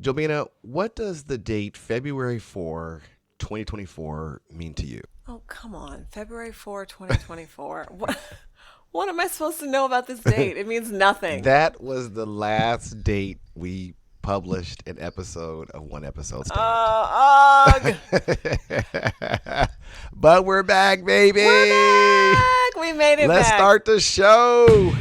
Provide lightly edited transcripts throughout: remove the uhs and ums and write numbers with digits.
Jobina, what does the date February 4, 2024 mean to you? Oh, come on. February 4, 2024. What am I supposed to know about this date? It means nothing. That was the last date we published an episode of One Episode Stand. Ugh. But we're back, baby. We're back. We made it Let's back. start the show.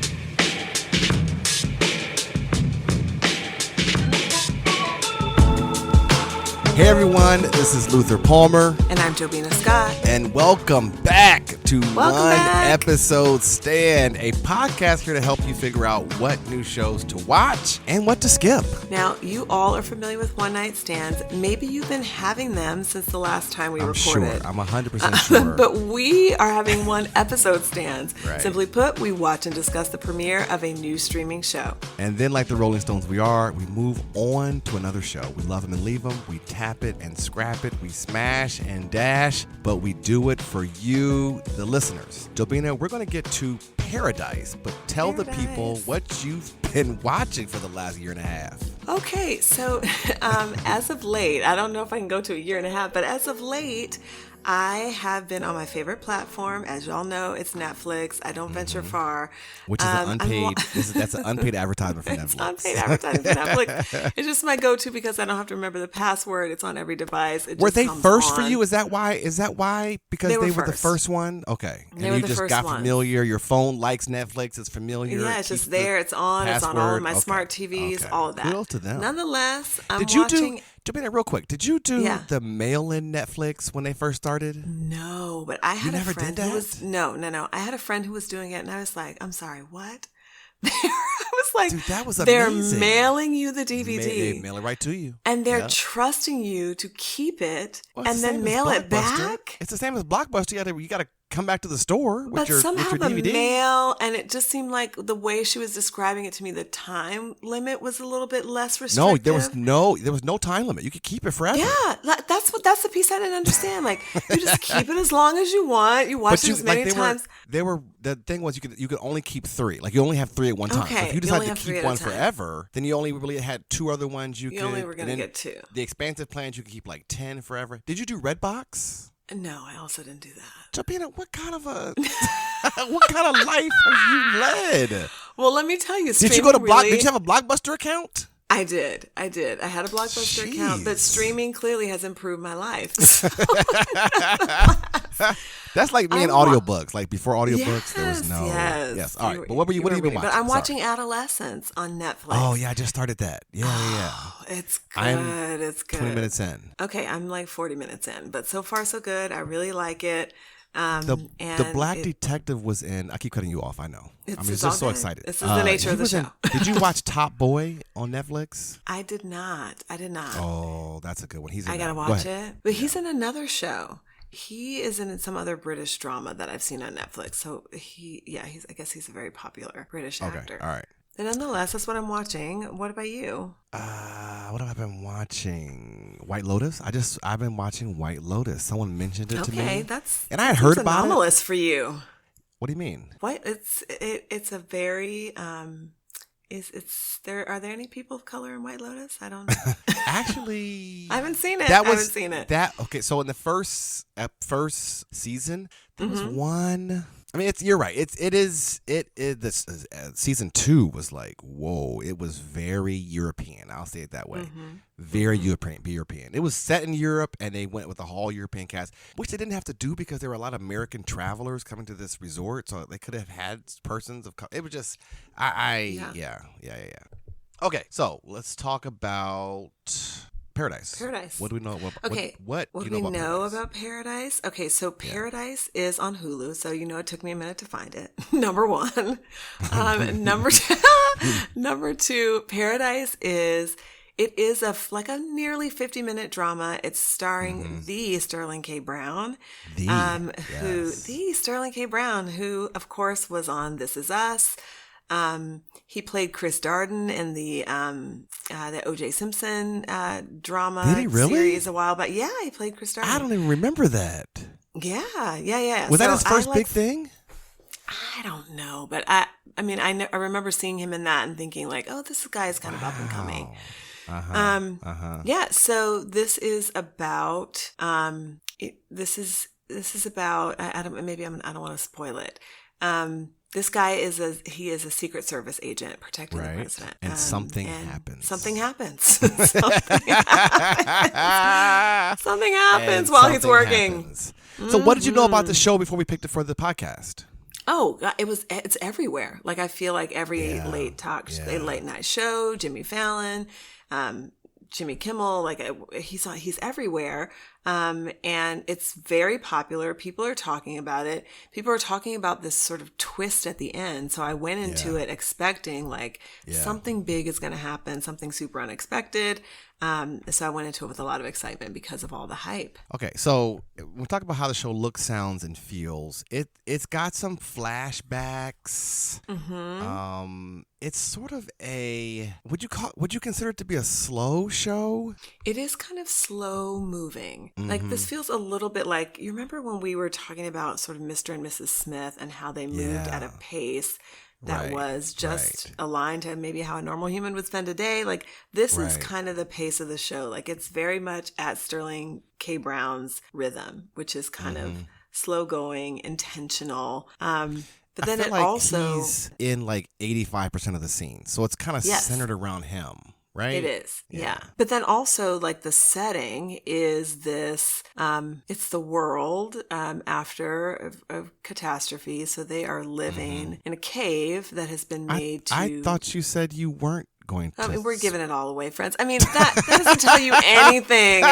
Hey everyone, this is Luther Palmer. And I'm Jobina Scott. And welcome back to Welcome back. Episode Stand, a podcast here to help you figure out what new shows to watch and what to skip. Now, you all are familiar with one night stands. Maybe you've been having them since the last time we I'm recorded. sure. I'm 100% sure. But we are having one episode stands. Right. Simply put, we watch and discuss the premiere of a new streaming show. And then, like the Rolling Stones we are, we move on to another show. We love them and leave them. We tap it and scrap it. We smash and dash. But we do it for you, the listeners. Jobina, we're going to get to Paradise. But tell the people what you've been watching for the last year and a half. Okay, so as of late, I don't know if I can go to a year and a half, but as of late, I have been on my favorite platform. As y'all know, it's Netflix. I don't venture far. Which is an unpaid, that's an unpaid advertisement for Netflix. It's unpaid advertising for Netflix. It's just my go-to because I don't have to remember the password. It's on every device. It Were just they comes first for on. you? Is that why? Because They were the first. first one? Okay. And They were you the just first got ones. familiar. Your phone likes Netflix. It's familiar. Yeah, It it's just keeps there. the It's on. It's on all password. of my Okay. smart TVs, Okay. all of that. Kudos to them. Nonetheless, I'm Did you watching. Jobina, real quick, did you do Yeah. the mail-in Netflix when they first started? No, but I had a never friend did who that? was no. I had a friend who was doing it, and I was like, "I'm sorry, what?" I was like, Dude, that was they're amazing. mailing you the DVD, They mail it right to you. and they're Yep. trusting you to keep it Well, it's and the then same as mail it Blockbuster. back. It's the same as Blockbuster. You got to come back to the store with But your somehow the DVD. mail, and it just seemed like the way she was describing it to me, the time limit was a little bit less No, restrictive. there was no time limit. You could keep it forever. Yeah, that's the piece I didn't understand. Like, you just keep it as long as you want. You watch it as many times. The thing was you could only keep 3. Like you only have 3 at one time. So Okay, if you you decide only to have 3 keep at a one time. forever, then you only really had 2 other ones you You could. only were gonna and then get 2. The expansive plans you could keep like 10 forever. Did you do Redbox? No, I also didn't do that. Jobina, what kind of life have you led? Well, let me tell you. Did you go to streaming Did you have a Blockbuster account? I did. I had a Blockbuster account, but Jeez. streaming clearly has improved my life. That's like me and audiobooks. Like before audiobooks, there was no. Yes. Yes. All right. But what have you been reading. watching? But I'm Sorry. watching Adolescence on Netflix. Oh yeah, I just started that. Yeah. Oh, it's good. I'm It's good. 20 minutes in. Okay, I'm like 40 minutes in, but so far so good. I really like it. The And black it- detective was in. I keep cutting you off. I know. It's- I'm it's just so all good. excited. This is the nature he of the was in- show. Did you watch Top Boy on Netflix? I did not. Oh, that's a good one. He's in I gotta that. Go watch ahead. it. But he's in another show. He is in some other British drama that I've seen on Netflix. So I guess he's a very popular British Okay. actor. All right. But nonetheless, that's what I'm watching. What about you? What have I been watching? White Lotus. I've been watching White Lotus. Someone mentioned it to me. Okay, that's and I had heard that's about it. anomalous for you. What do you mean? What? It's a very are there any people of color in White Lotus? I don't know. Actually, I haven't seen it. I haven't seen it. Okay, so in the first season, there was Mm-hmm. one. I mean, you're right. It is. This season 2 was like, whoa! It was very European. I'll say it that way. Mm-hmm. Very European. It was set in Europe, and they went with a whole European cast, which they didn't have to do because there were a lot of American travelers coming to this resort, so they could have had persons of. It was just, yeah. Okay, so let's talk about Paradise. Paradise. What do we know? Okay. What do do we you know know about about Paradise? Okay, so Paradise is on Hulu, so it took me a minute to find it. Number one. Number two, Paradise is a nearly 50-minute drama. It's starring the Sterling K. Brown, who of course was on This Is Us. He played Chris Darden in the O.J. Simpson drama Did he really? series a while back. Yeah, he played Chris Darden. I don't even remember that. Yeah. Was that So his first I big thing? I don't know, but I remember seeing him in that and thinking like, oh, this guy is kind of up and coming. Yeah. So this is about, this is about, I don't want to spoil it. This guy is a Secret Service agent protecting the president. And something happens. Something happens. Something happens while he's working. Happens. So what did you know about the show before we picked it for the podcast? Oh, it's everywhere. Like, I feel like every late night show, Jimmy Fallon, Jimmy Kimmel, like he's everywhere. And it's very popular. People are talking about it. People are talking about this sort of twist at the end. So I went into it expecting like something big is going to happen, something super unexpected. So I went into it with a lot of excitement because of all the hype. Okay, so we'll talk about how the show looks, sounds, and feels. It's got some flashbacks. It's sort of would you consider it to be a slow show? It is kind of slow moving. Like, this feels a little bit like, you remember when we were talking about sort of Mr. and Mrs. Smith and how they moved at a pace that was just aligned to maybe how a normal human would spend a day. Like, this is kind of the pace of the show. Like, it's very much at Sterling K. Brown's rhythm, which is kind of slow going, intentional. But then it also, he's in like 85% of the scene. So it's kind of centered around him. Right? It is, yeah. But then also, like, the setting is this, it's the world after a catastrophe. So they are living in a cave that has been made I thought you said you weren't going to. I mean, we're giving it all away, friends. I mean, that doesn't tell you anything.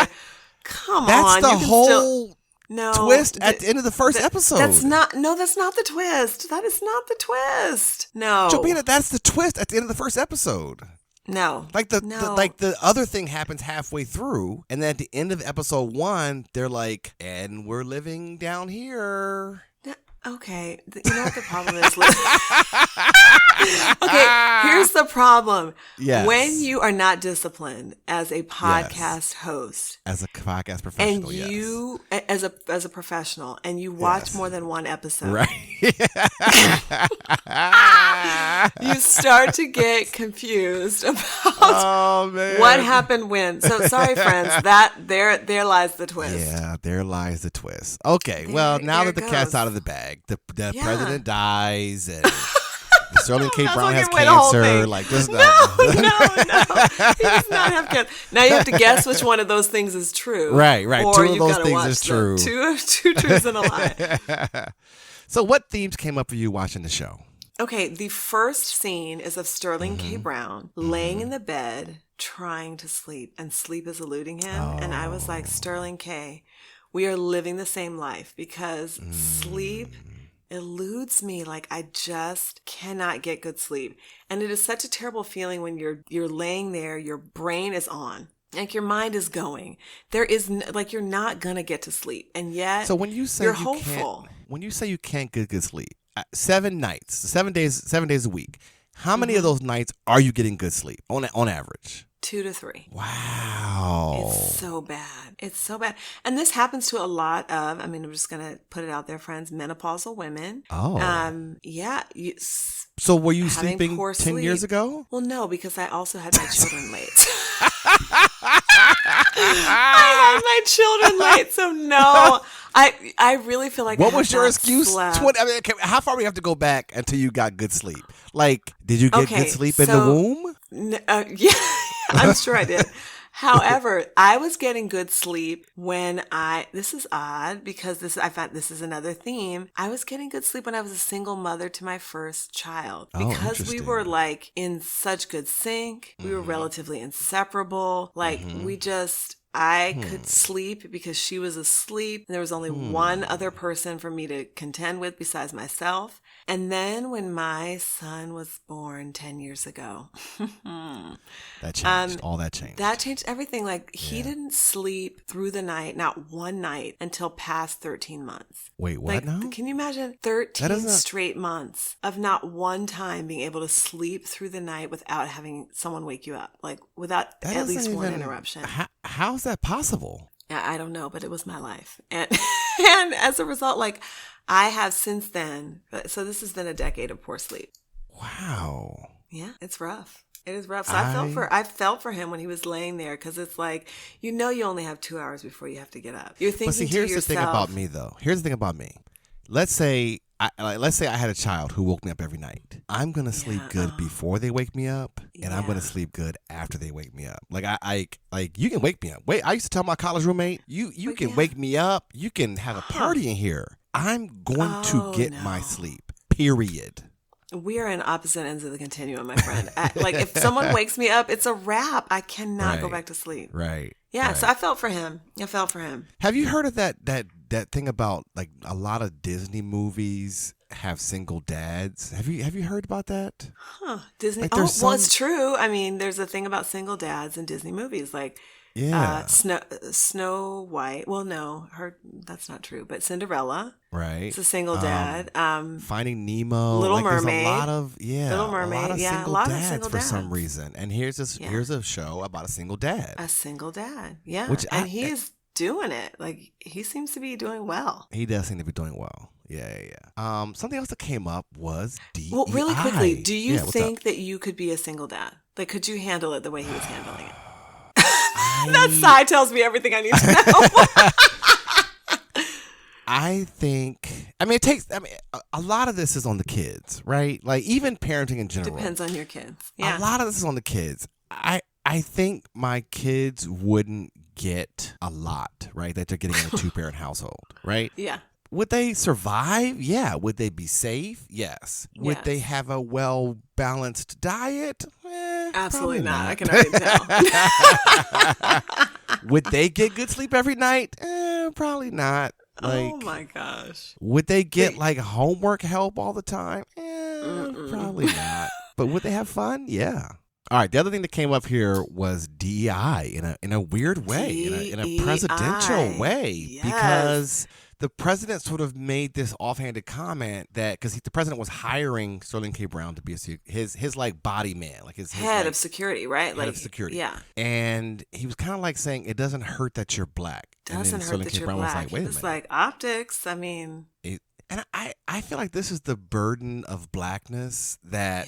Come on. That's the whole twist at the end of the first episode. That's not the twist. That is not the twist. No. Jobina, that's the twist at the end of the first episode. No. The other thing happens halfway through, and then at the end of episode 1, they're like, and we're living down here. Okay. You know what the problem is? Okay, here's the problem. Yes. When you are not disciplined as a podcast host, as a podcast professional, and you as a professional, and you watch more than one episode, right? You start to get confused about what happened when. So sorry, friends. That there lies the twist. Yeah, there lies the twist. Okay, well, now that the cat's out of the bag, the president dies and Sterling K. Brown has cancer. Like, just no. He does not have cancer. Now you have to guess which one of those things is true. Right. Or Two of those things is true. Two truths and a lie. So what themes came up for you watching the show? Okay, the first scene is of Sterling K. Brown laying in the bed trying to sleep, and sleep is eluding him. And I was like, Sterling K., we are living the same life, because sleep eludes me. Like, I just cannot get good sleep. And it is such a terrible feeling when you're laying there, your brain is on. Like, your mind is going. There is like, you're not gonna get to sleep, and yet. So when you say you're hopeful, when you say you can't get good sleep, 7 nights, 7 days a week, how many of those nights are you getting good sleep on average? 2 to 3. Wow. It's so bad. It's so bad. And this happens to a lot of, I'm just going to put it out there, friends, menopausal women. Oh. Yeah. So were you sleeping 10 years ago? Well, no, because I also had my children late. I had my children late, so no. I really feel like what was your excuse? How far do we have to go back until you got good sleep? Like, did you get good sleep in the womb? Yeah, I'm sure I did. However, I was getting good sleep when this is odd because I found this is another theme. I was getting good sleep when I was a single mother to my first child, because we were like in such good sync. We were relatively inseparable. Like, I could sleep because she was asleep. And there was only one other person for me to contend with besides myself. And then when my son was born 10 years ago, that changed. All that changed. That changed everything. Like, he didn't sleep through the night, not one night, until past 13 months. Wait, what now? Can you imagine 13 straight months of not one time being able to sleep through the night without having someone wake you up? Like, without at least one interruption. How's that possible? I don't know, but it was my life. And as a result, like, I have since then, so this has been a decade of poor sleep. Wow. Yeah, it's rough. It is rough. So I felt for him when he was laying there, because it's like, you only have 2 hours before you have to get up. You're thinking But see, here's the thing about me, though. Here's the thing about me. Let's say I had a child who woke me up every night. I'm gonna sleep good before they wake me up, and I'm gonna sleep good after they wake me up. Like you can wake me up. Wait, I used to tell my college roommate, you can wake me up. You can have a party in here. I'm going to get my sleep. Period. We are in opposite ends of the continuum, my friend. Like, if someone wakes me up, it's a wrap. I cannot go back to sleep. Right. Yeah. Right. So I felt for him. Have you heard of that thing about, like, a lot of Disney movies have single dads? Have you heard about that? Huh. Disney. Like, well, it's true. I mean, there's a thing about single dads in Disney movies, like. Yeah. Snow White. Well, no, that's not true. But Cinderella. Right. It's a single dad. Finding Nemo. Little Mermaid. There's a lot of Little Mermaid. a lot of single dads for some reason. And here's a show about a single dad. A single dad. Yeah. He's doing it. Like, he seems to be doing well. He does seem to be doing well. Yeah. Something else that came up was DEI. Well, really quickly, do you think that you could be a single dad? Like, could you handle it the way he was handling it? That sigh tells me everything I need to know. I think, it takes, a lot of this is on the kids, right? Like, even parenting in general. Depends on your kids. Yeah. A lot of this is on the kids. I think my kids wouldn't get a lot, right? That they're getting in a 2-parent household, right? Yeah. Would they survive? Yeah. Would they be safe? Yes. Would they have a well-balanced diet? Absolutely not. I can already tell. Would they get good sleep every night? Probably not. Like, oh my gosh. Would they get like homework help all the time? Probably not. But would they have fun? Yeah. All right. The other thing that came up here was DEI in a weird way, in a presidential way, yes. Because the president sort of made this offhanded comment that because the president was hiring Sterling K. Brown to be his like body man, like his head of security, right? Head of security. Yeah. And he was kind of like saying, it doesn't hurt that you're black. Doesn't hurt that you're black. Was like, wait a minute. It's like optics. I mean. And I feel like this is the burden of blackness that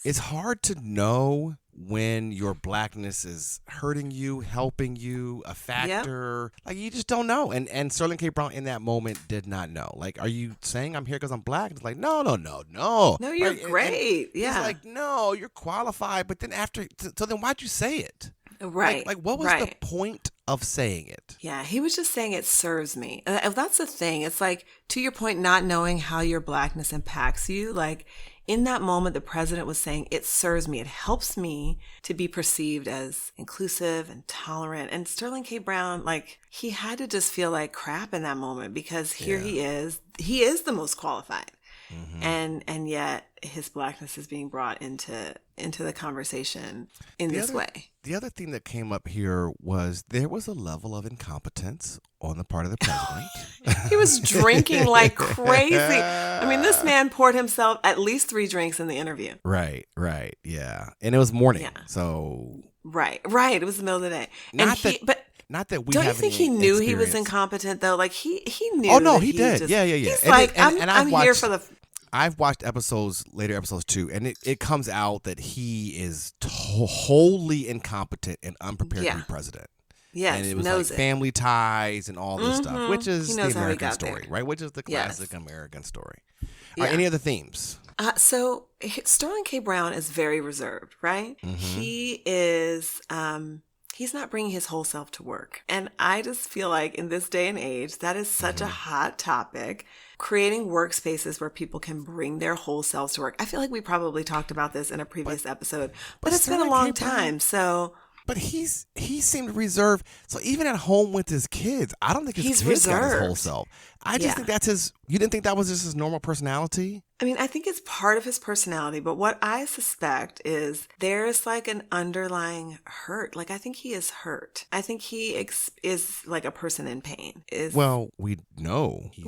it's hard to know when your blackness is hurting you, helping you, a factor. Like, you just don't know. And Sterling K. Brown in that moment did not know. Like, are you saying I'm here because I'm black? It's like, no. No, you're great. And he's like, no, you're qualified. But then so then why'd you say it? Right. Like what was the point of saying it? Yeah, he was just saying it serves me. That's the thing. It's like, to your point, not knowing how your blackness impacts you. Like, in that moment, the president was saying, it serves me. It helps me to be perceived as inclusive and tolerant. And Sterling K. Brown, like, he had to just feel like crap in that moment because here he is the most qualified. Mm-hmm. And yet his blackness is being brought into the conversation in this way. The other thing that came up here was there was a level of incompetence on the part of the president. He was drinking like crazy. I mean, this man poured himself at least 3 drinks in the interview. Right, yeah. And it was morning, so... Right. It was the middle of the day. Not that we don't you think he knew experience. He was incompetent, though? Like, he knew. Oh, no, he did. Yeah. He's like, I'm here for the... I've watched later episodes too, and it comes out that he is wholly incompetent and unprepared to be president. Yes, and it was like family ties and all this stuff, which is the American story, right? Which is the classic American story. All right, any other themes? So Sterling K. Brown is very reserved, right? Mm-hmm. He is... he's not bringing his whole self to work. And I just feel like in this day and age, that is such a hot topic. Creating workspaces where people can bring their whole selves to work. I feel like we probably talked about this in a previous episode, but it's been a long time. So, but he seemed reserved. So even at home with his kids, I don't think his kids got his whole self. I just think that's his. You didn't think that was just his normal personality? I mean, I think it's part of his personality, but what I suspect is there's like an underlying hurt. Like, I think he is hurt. I think he is like a person in pain. Well, we know he's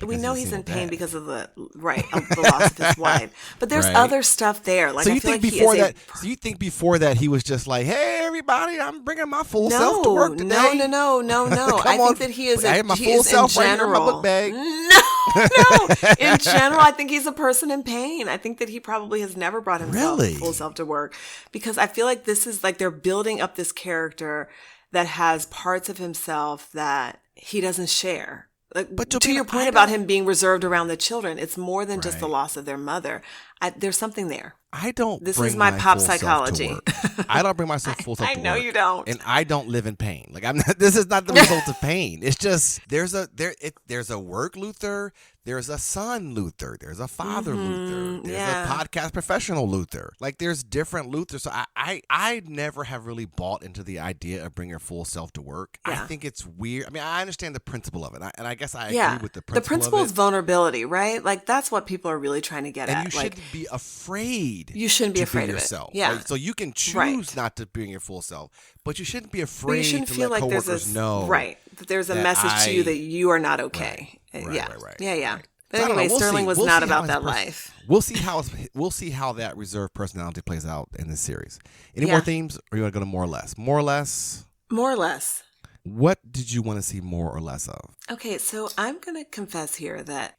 we know he's in pain because of the loss of his wife. But there's other stuff there. Like, so you I feel think like before that? So you think before that he was just like, "Hey, everybody, I'm bringing my full self to work today." No. I think that he is. I have my full self right here in my book bag. No. No. In general, I think he's a person in pain. I think that he probably has never brought himself full self to work, because I feel like this is like they're building up this character that has parts of himself that he doesn't share. Like, but to your point about him being reserved around the children, it's more than just the loss of their mother. There's something there. I don't. This is my pop psychology. I don't bring myself full self to work. I know you don't. And I don't live in pain. Like I'm not. This is not the result of pain. It's just there's a work Luther. There's a son Luther. There's a father Luther. There's a podcast professional Luther. Like there's different Luthers. So I never have really bought into the idea of bringing your full self to work. Yeah. I think it's weird. I mean, I understand the principle of it, and I guess I agree with the principle. The principle is vulnerability, right? Like that's what people are really trying to get at. And you shouldn't be afraid. You shouldn't be afraid of yourself. Yeah. Right? So you can choose not to bring your full self, but you shouldn't be afraid to feel let like coworkers know. Right. That there's a message to you that you are not okay. Right. Yeah. But anyway, Sterling was not about that life. We'll see how that reserved personality plays out in this series. Any more themes, or you want to go to more or less? More or less. More or less. What did you want to see more or less of? Okay, so I'm going to confess here that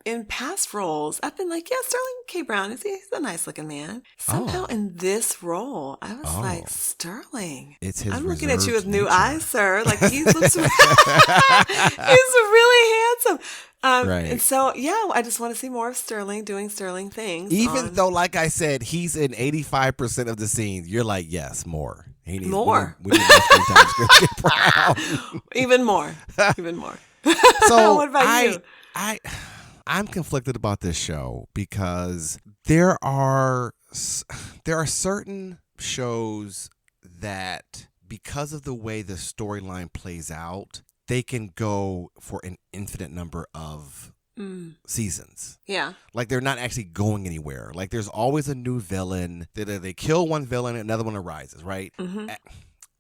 in past roles, I've been like, yeah, Sterling K. Brown, he's a nice looking man. Somehow in this role, I was like, Sterling, it's his I'm looking at you with nature. new eyes, sir. Like he looks, he's really handsome. And so, I just want to see more of Sterling doing Sterling things. Even though, like I said, he's in 85% of the scenes, you're like, yes, more. He needs more. We need more screen time. Sterling K. Brown. Even more. So what about you? I'm conflicted about this show because there are certain shows that, because of the way the storyline plays out, they can go for an infinite number of seasons. Yeah. Like they're not actually going anywhere. Like there's always a new villain. They kill one villain, another one arises, right? Mm-hmm.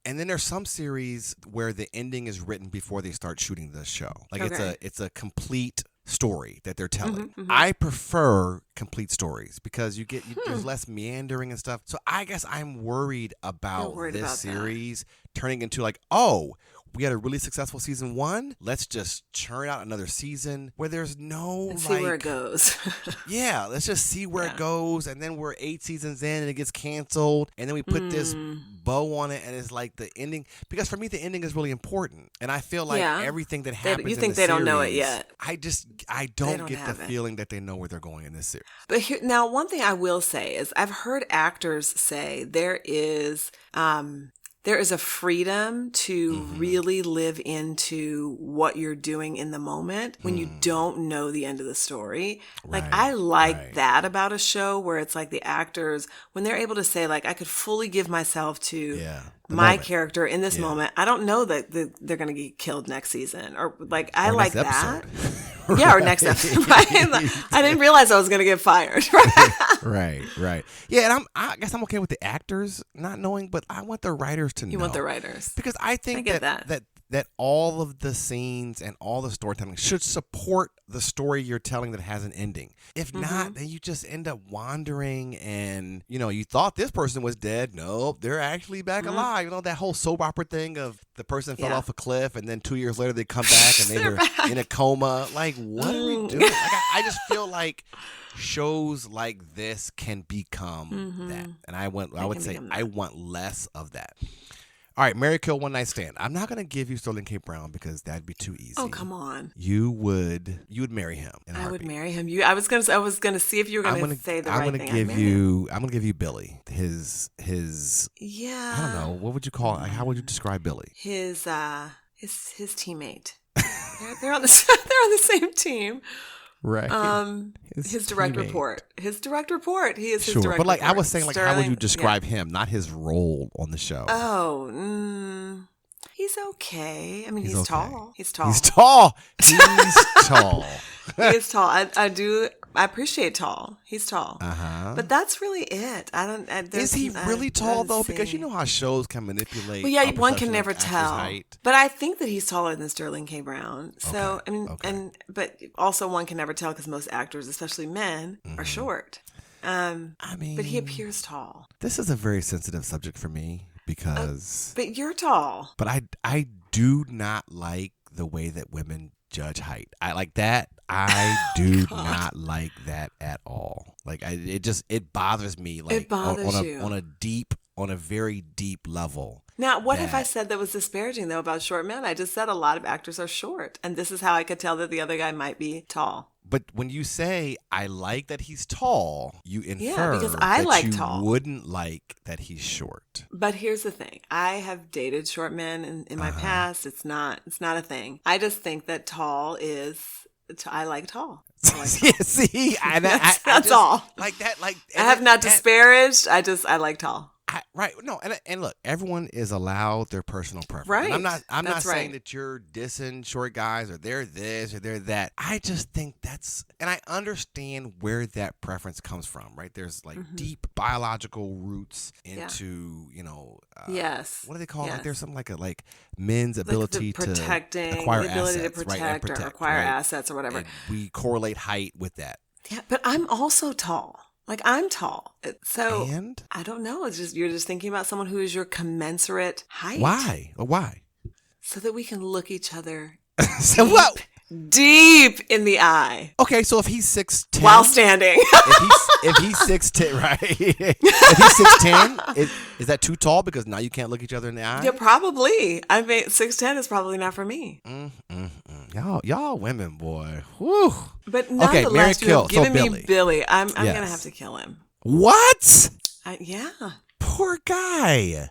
And then there's some series where the ending is written before they start shooting the show. Like it's a complete story that they're telling. I prefer complete stories because there's less meandering and stuff. So I guess I'm worried about this series turning into like, we had a really successful season 1. Let's just churn out another season where there's no see where it goes. Yeah, let's just see where it goes. And then we're 8 seasons in and it gets canceled. And then we put this bow on it and it's like the ending. Because for me, the ending is really important. And I feel like everything that happens you think they don't know it yet. I don't get the feeling that they know where they're going in this series. But now, one thing I will say is I've heard actors say there is a freedom to really live into what you're doing in the moment when you don't know the end of the story. Like I like that about a show where it's like the actors, when they're able to say like, I could fully give myself to my character in this moment. I don't know that they're going to get killed next season or like, I like that. Yeah, or next episode. I didn't realize I was going to get fired. Right. Yeah, and I guess I'm okay with the actors not knowing, but I want the writers to know. You want the writers. Because I think that all of the scenes and all the storytelling should support the story you're telling that has an ending. If not, then you just end up wandering and, you thought this person was dead. Nope, they're actually back alive. That whole soap opera thing of the person fell off a cliff and then 2 years later they come back and they were in a coma. Like, what are we doing? Like, I just feel like shows like this can become that. And I would say I want less of that. All right, Marry, Kill, One Night Stand. I'm not going to give you Sterling K. Brown because that'd be too easy. Oh, come on. You would marry him in a heartbeat. I would marry him. I was going to see if you were going to say the right thing. I'm going to give you Billy. His I don't know. What would you call it? How would you describe Billy? His teammate. they're on the same team. Right. His direct report. His direct report. He is his direct report. But like I was saying, like Sterling, how would you describe him, not his role on the show? He's okay. I mean, he's tall. He's tall. He's tall. He's tall. He is tall. I appreciate tall. He's tall. But that's really it. Is he really tall though? Because you know how shows can manipulate. Well, yeah, one can never tell. Height. But I think that he's taller than Sterling K. Brown. So I mean, but also one can never tell because most actors, especially men, are short. But he appears tall. This is a very sensitive subject for me because. But you're tall. But I do not like the way that women judge height. I like that. I do not like that at all. Like it bothers me. Like It bothers you. on a very deep level. Now, what have I said that was disparaging, though, about short men? I just said a lot of actors are short. And this is how I could tell that the other guy might be tall. But when you say, I like that he's tall, you infer because I that like you tall. wouldn't like that he's short. But here's the thing. I have dated short men in my past. It's not a thing. I just think that tall is... I like tall. See, that's all. Like that, like I have not disparaged. I like tall. Right. No, and look, everyone is allowed their personal preference. Right. And I'm not saying right. that you're dissing short guys or they're this or they're that. I just think and I understand where that preference comes from, right? There's like deep biological roots into, yes. What do they call it? Yes. Like there's something like men's ability to acquire the ability assets, to protect, right? And protect, or acquire right? assets or whatever. And we correlate height with that. Yeah, but I'm also tall. Like, I'm tall. So, and? I don't know. It's just, you're just thinking about someone who is your commensurate height. Why? Why? So that we can look each other so what? Deep in the eye. Okay, so if he's 6'10", while standing, if he's 6'10", right? If he's 6'10", is that too tall because now you can't look each other in the eye? Yeah, probably. I mean, 6'10" is probably not for me. Y'all women, boy. Whew. But nonetheless, you've given me Billy. I'm gonna have to kill him. What? Yeah. Poor guy.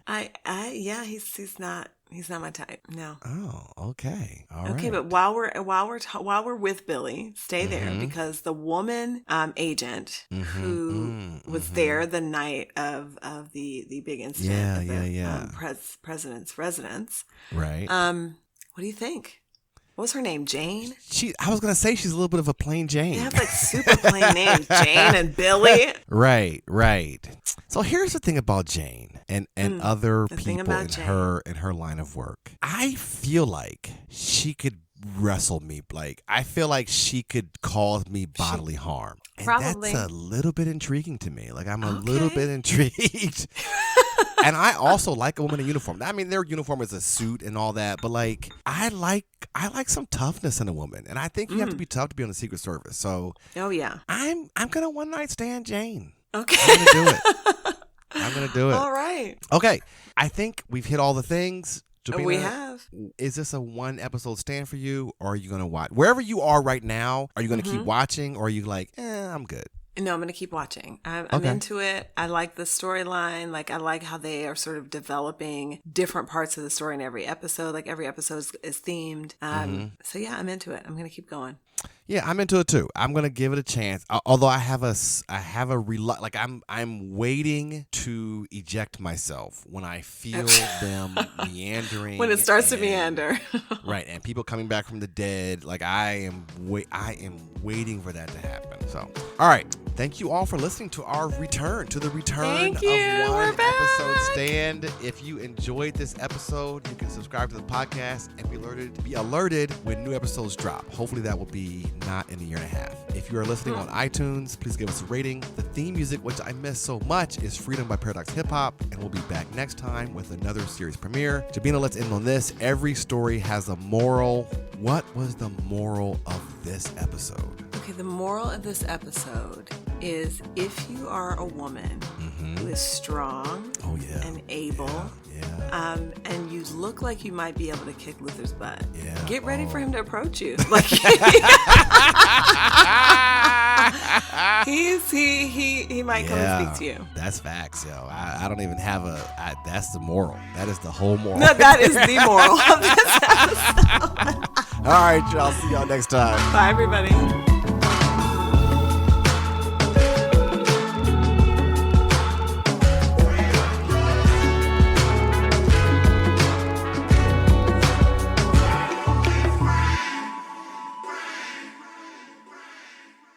He's not my type. No. Oh, okay. All right. Okay, but while we're with Billy, stay there because the woman agent who was there the night of the big incident at the president's residence. Right. What do you think? What was her name? Jane? I was gonna say she's a little bit of a plain Jane. They have like super plain names, Jane and Billy. Right. So here's the thing about Jane and other people in her line of work. I feel like she could wrestle me. Like I feel like she could cause me bodily harm. And probably. That's a little bit intriguing to me. Like I'm a little bit intrigued. And I also like a woman in uniform. I mean, their uniform is a suit and all that, but like I like some toughness in a woman, and I think you have to be tough to be on the Secret Service. So, I'm gonna one night stand Jane. Okay, I'm gonna do it. All right. Okay, I think we've hit all the things. Jobina, we have. Is this a one episode stand for you, or are you gonna watch wherever you are right now? Are you gonna keep watching, or are you like, I'm good? No, I'm going to keep watching. I'm into it. I like the storyline. Like, I like how they are sort of developing different parts of the story in every episode. Like, every episode is themed. So, yeah, I'm into it. I'm going to keep going. Yeah, I'm into it too. I'm gonna give it a chance. Although I have like I'm waiting to eject myself when I feel them meandering. When it starts to meander. Right, and people coming back from the dead. Like I am waiting for that to happen. So, all right. Thank you all for listening to our return of One Episode Stand. If you enjoyed this episode, you can subscribe to the podcast and be alerted when new episodes drop. Hopefully that will be not in a year and a half. If you are listening on iTunes, please give us a rating. The theme music, which I miss so much, is Freedom by Paradox Hip Hop, and we'll be back next time with another series premiere. Jobina, let's end on this. Every story has a moral. What was the moral of this episode? Okay, the moral of this episode is if you are a woman who is strong and able, and you look like you might be able to kick Luther's butt, get ready for him to approach you. Like he might come and speak to you. That's facts, yo. I don't even have that's the moral. That is the whole moral. No, that is the moral of this episode. All right, y'all. See y'all next time. Bye, everybody.